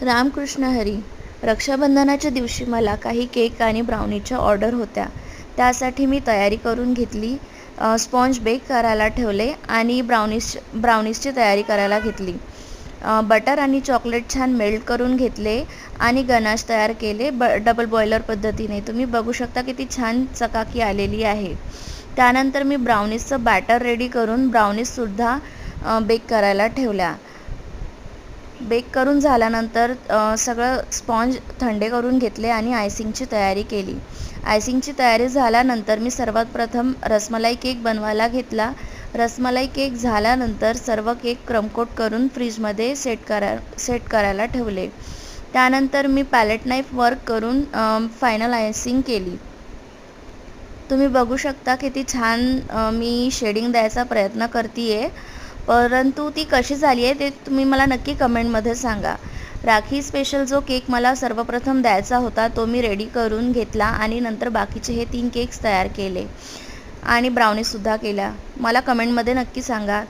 रामकृष्ण हरी. रक्षाबंधनाच्या दिवशी मला काही केक आणि ब्राउनीच्या ऑर्डर होत्या. त्यासाठी मी तयारी करून घेतली. स्पॉन्ज बेक करायला ठेवले आणि ब्राउनीजची तयारी करायला घेतली. बटर आणि चॉकलेट छान मेल्ट करून घेतले आणि गनाश तयार केले डबल बॉयलर पद्धतीने. तुम्ही बघू शकता किती छान चकाकी आलेली आहे. त्यानंतर मी ब्राउनीजचं बॅटर रेडी करून ब्राउनीजसुद्धा बेक करायला ठेवल्या. बेक करून झाल्यानंतर सगळं स्पॉन्ज थंडे करून घेतले आणि आयसिंगची तयारी केली. आयसिंगची तयारी झाल्यानंतर मी सर्वात प्रथम रसमलाई केक बनवायला घेतला. रसमलाई केक झाल्यानंतर सर्व केक क्रमकोट करून फ्रीजमध्ये सेट करायला ठेवले. त्यानंतर मी पॅलेट नाईफ वर्क करून फायनल आयसिंग केली. तुम्ही बघू शकता किती छान मी शेडिंग द्यायचा प्रयत्न करते परंतु ती कशी झाली आहे ते तुम्ही मला नक्की कमेंटमध्ये सांगा. राखी स्पेशल जो केक मला सर्वप्रथम द्यायचा होता तो मी रेडी करून घेतला आणि नंतर बाकीचे हे 3 केक्स तयार केले आणि ब्राउनीसुद्धा केल्या. मला कमेंटमध्ये नक्की सांगा.